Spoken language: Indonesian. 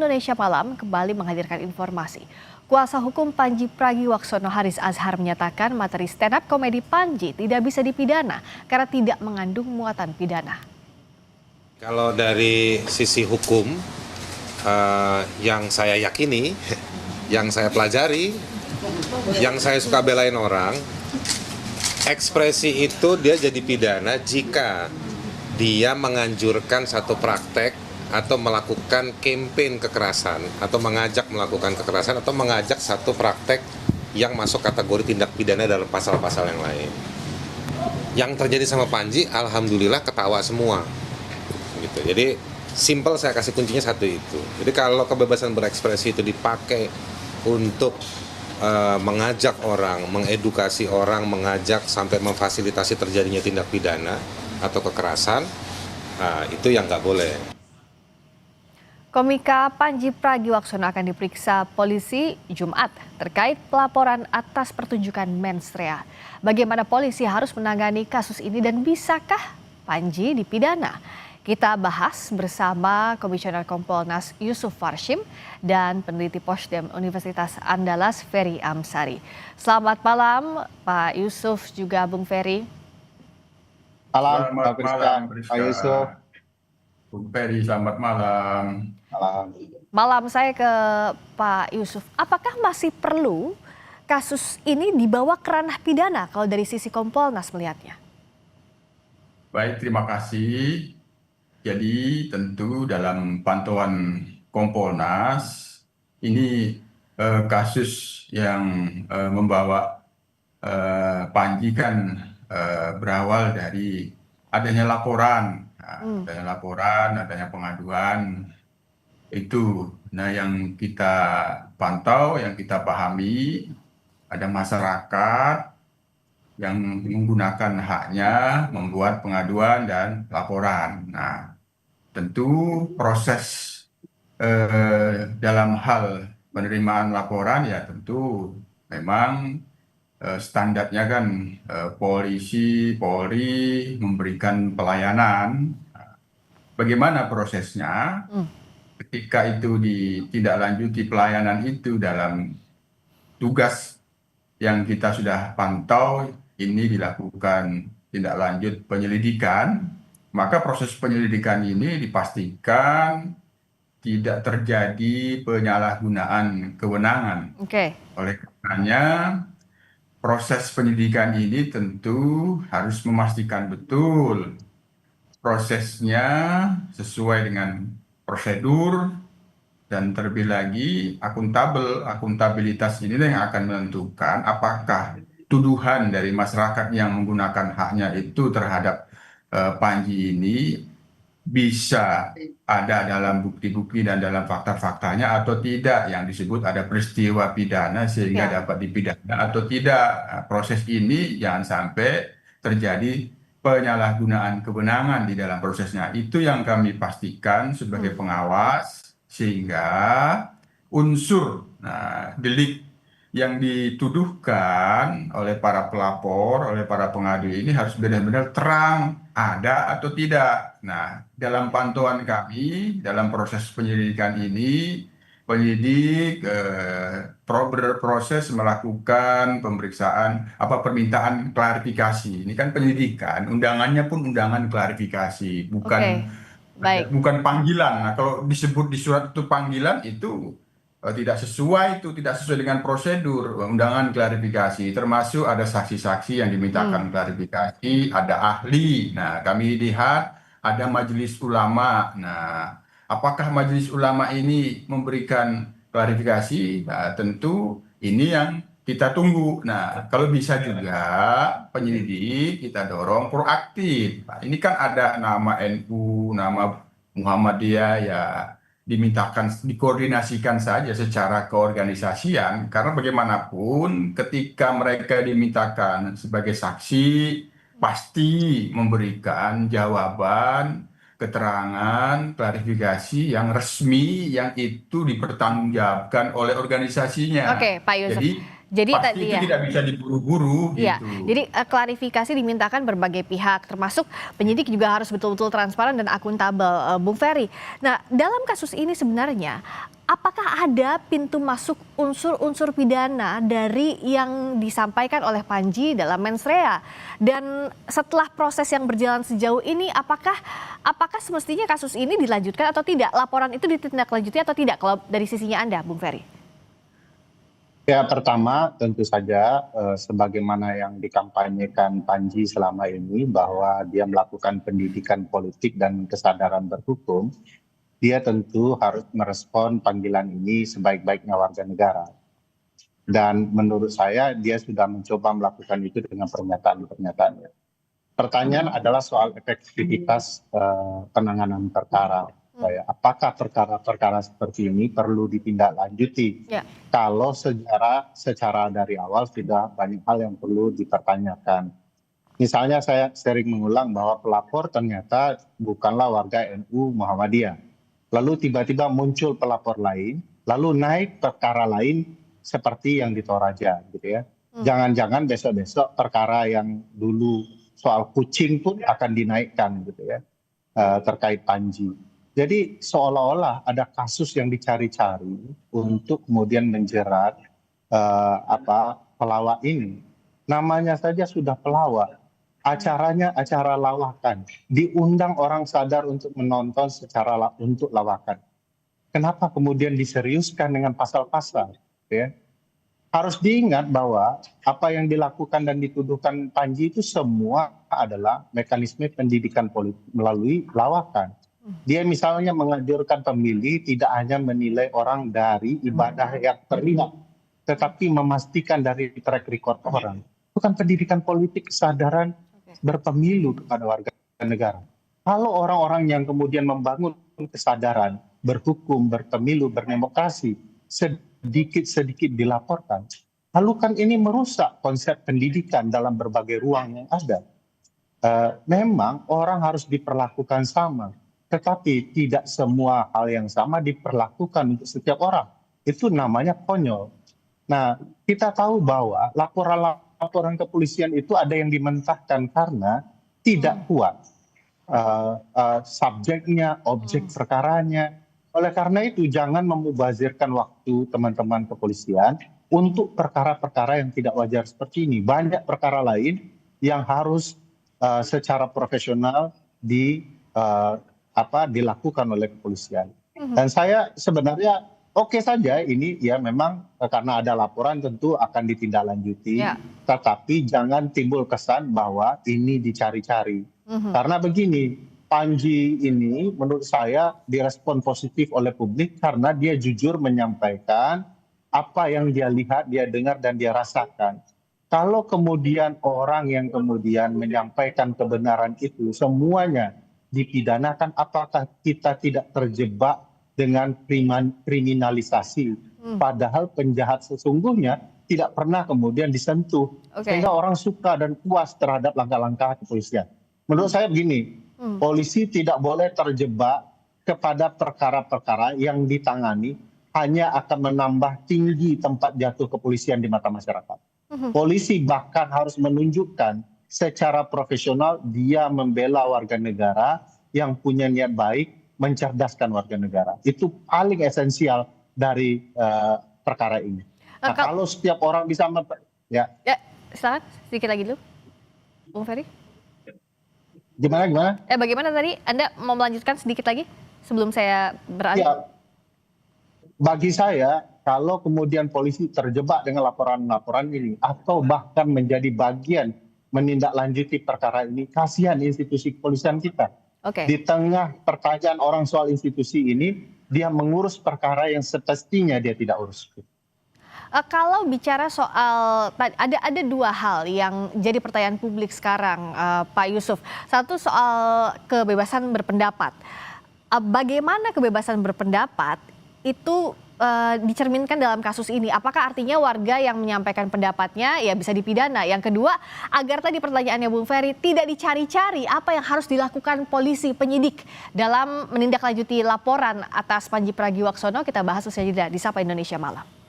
Indonesia Malam kembali menghadirkan informasi. Kuasa hukum Panji Pragiwaksono Haris Azhar menyatakan materi stand up komedi Panji tidak bisa dipidana karena tidak mengandung muatan pidana. Kalau dari sisi hukum yang saya yakini, yang saya pelajari, yang saya suka belain orang, ekspresi itu dia jadi pidana jika dia menganjurkan satu praktek atau melakukan campaign kekerasan atau mengajak melakukan kekerasan atau mengajak satu praktek yang masuk kategori tindak pidana dalam pasal-pasal yang lain. Yang terjadi sama Panji, alhamdulillah ketawa semua. Gitu. Jadi simple, saya kasih kuncinya satu itu. Jadi kalau kebebasan berekspresi itu dipakai untuk mengajak orang, mengedukasi orang, mengajak sampai memfasilitasi terjadinya tindak pidana atau kekerasan, itu yang nggak boleh. Komika Panji Pragiwaksono akan diperiksa polisi Jumat terkait pelaporan atas pertunjukan mensrea. Bagaimana polisi harus menangani kasus ini dan bisakah Panji dipidana? Kita bahas bersama Komisioner Kompolnas Yusuf Warshim dan peneliti Posdem Universitas Andalas Ferry Amsari. Selamat malam Pak Yusuf juga Bung Ferry. Malam, Selamat malam, Pak Yusuf. Bung Ferry, selamat malam. Malam saya ke Pak Yusuf. Apakah masih perlu kasus ini dibawa ke ranah pidana kalau dari sisi Kompolnas melihatnya? Baik, terima kasih. Jadi tentu dalam pantauan Kompolnas ini kasus yang membawa Panji kan berawal dari adanya laporan, adanya pengaduan itu. Nah, yang kita pantau, yang kita pahami, ada masyarakat yang menggunakan haknya membuat pengaduan dan laporan. Nah, tentu proses dalam hal penerimaan laporan ya tentu memang standarnya kan polisi, Polri memberikan pelayanan. Bagaimana prosesnya? Ketika itu ditindaklanjuti pelayanan itu dalam tugas yang kita sudah pantau, ini dilakukan tindak lanjut penyelidikan, maka proses penyelidikan ini dipastikan tidak terjadi penyalahgunaan kewenangan. Oleh karenanya, proses penyidikan ini tentu harus memastikan betul prosesnya sesuai dengan prosedur dan terlebih lagi akuntabilitas ini yang akan menentukan apakah tuduhan dari masyarakat yang menggunakan haknya itu terhadap Panji ini bisa ada dalam bukti-bukti dan dalam fakta-faktanya atau tidak, yang disebut ada peristiwa pidana sehingga dapat dipidana atau tidak. Nah, proses ini jangan sampai terjadi penyalahgunaan kewenangan di dalam prosesnya. Itu yang kami pastikan sebagai pengawas, sehingga unsur delik yang dituduhkan oleh para pelapor, oleh para pengadu ini harus benar-benar terang, ada atau tidak. Nah, dalam pantauan kami, dalam proses penyelidikan ini, penyidik berproses melakukan pemeriksaan, permintaan klarifikasi. Ini kan penyidikan, undangannya pun undangan klarifikasi, bukan panggilan. Nah, kalau disebut di surat itu panggilan, itu tidak sesuai dengan prosedur. Undangan klarifikasi, termasuk ada saksi-saksi yang dimintakan klarifikasi, ada ahli. Nah, kami lihat ada majelis ulama. Nah, apakah majelis ulama ini memberikan klarifikasi? Nah, tentu ini yang kita tunggu. Nah, kalau bisa juga penyelidik kita dorong proaktif. Nah, ini kan ada nama NU, nama Muhammadiyah, ya dikoordinasikan saja secara keorganisasian, karena bagaimanapun ketika mereka dimintakan sebagai saksi pasti memberikan jawaban, keterangan, klarifikasi yang resmi, yang itu dipertanggungjawabkan oleh organisasinya. Oke, Pak Yusuf. Jadi Jadi pasti tadi itu ya. tidak bisa diburu-buru Iya, gitu. jadi klarifikasi dimintakan berbagai pihak, termasuk penyidik juga harus betul-betul transparan dan akuntabel, Bung Ferry. Nah, dalam kasus ini sebenarnya, apakah ada pintu masuk unsur-unsur pidana dari yang disampaikan oleh Panji dalam mens rea? Dan setelah proses yang berjalan sejauh ini, apakah semestinya kasus ini dilanjutkan atau tidak? Laporan itu ditindaklanjuti atau tidak kalau dari sisinya Anda, Bung Ferry? Ya, pertama tentu saja sebagaimana yang dikampanyekan Panji selama ini bahwa dia melakukan pendidikan politik dan kesadaran berhukum, dia tentu harus merespon panggilan ini sebaik-baiknya warga negara. Dan menurut saya dia sudah mencoba melakukan itu dengan pernyataan-pernyataannya. Pertanyaan adalah soal efektivitas penanganan perkara. Apakah perkara-perkara seperti ini perlu ditindaklanjuti? Ya. Kalau secara dari awal sudah banyak hal yang perlu dipertanyakan. Misalnya saya sering mengulang bahwa pelapor ternyata bukanlah warga NU Muhammadiyah. Lalu tiba-tiba muncul pelapor lain, lalu naik perkara lain seperti yang di Toraja, gitu ya. Jangan-jangan besok-besok perkara yang dulu soal kucing pun akan dinaikkan, gitu ya, terkait Panji. Jadi seolah-olah ada kasus yang dicari-cari untuk kemudian menjerat pelawak ini. Namanya saja sudah pelawak, acaranya acara lawakan, diundang orang sadar untuk menonton untuk lawakan. Kenapa kemudian diseriuskan dengan pasal-pasal? Ya? Harus diingat bahwa apa yang dilakukan dan dituduhkan Panji itu semua adalah mekanisme pendidikan politik melalui lawakan. Dia misalnya menganjurkan pemilih tidak hanya menilai orang dari ibadah yang terlihat, tetapi memastikan dari track record orang. Bukan pendidikan politik kesadaran berpemilu kepada warga negara. Kalau orang-orang yang kemudian membangun kesadaran berhukum, berpemilu, berdemokrasi, sedikit-sedikit dilaporkan, lalu kan ini merusak konsep pendidikan dalam berbagai ruang yang ada. Memang orang harus diperlakukan sama. Tetapi tidak semua hal yang sama diperlakukan untuk setiap orang. Itu namanya konyol. Nah, kita tahu bahwa laporan kepolisian itu ada yang dimentahkan karena tidak kuat subjeknya, objek perkaranya. Oleh karena itu, jangan memubazirkan waktu teman-teman kepolisian untuk perkara-perkara yang tidak wajar seperti ini. Banyak perkara lain yang harus secara profesional dilakukan oleh kepolisian. Dan saya sebenarnya oke saja ini ya memang karena ada laporan tentu akan ditindaklanjuti. Ya. Tetapi jangan timbul kesan bahwa ini dicari-cari. Karena begini, Panji ini menurut saya direspon positif oleh publik karena dia jujur menyampaikan apa yang dia lihat, dia dengar dan dia rasakan. Kalau kemudian orang yang kemudian menyampaikan kebenaran itu semuanya dipidanakan, apakah kita tidak terjebak dengan kriminalisasi? Padahal penjahat sesungguhnya tidak pernah kemudian disentuh. Sehingga orang suka dan puas terhadap langkah-langkah kepolisian. Menurut saya begini, polisi tidak boleh terjebak kepada perkara-perkara yang ditangani hanya akan menambah tinggi tempat jatuh kepolisian di mata masyarakat. Polisi bahkan harus menunjukkan secara profesional dia membela warga negara yang punya niat baik, mencerdaskan warga negara. Itu paling esensial dari perkara ini. Nah, kalau setiap orang bisa ya, silakan sedikit lagi dulu, Bung Ferry. Gimana? Bagaimana tadi? Anda mau melanjutkan sedikit lagi sebelum saya beralih? Ya, bagi saya, kalau kemudian polisi terjebak dengan laporan-laporan ini, atau bahkan menjadi bagian menindaklanjuti perkara ini, kasihan institusi kepolisian kita. Di tengah pertanyaan orang soal institusi ini, dia mengurus perkara yang semestinya dia tidak urus. Kalau bicara soal, ada dua hal yang jadi pertanyaan publik sekarang, Pak Yusuf. Satu soal kebebasan berpendapat. Bagaimana kebebasan berpendapat itu dicerminkan dalam kasus ini? Apakah artinya warga yang menyampaikan pendapatnya ya bisa dipidana? Yang kedua, agar tadi pertanyaannya Bung Ferry tidak dicari-cari, apa yang harus dilakukan polisi penyidik dalam menindaklanjuti laporan atas Panji Pragiwaksono? Kita bahas usai jeda di Sapa Indonesia Malam.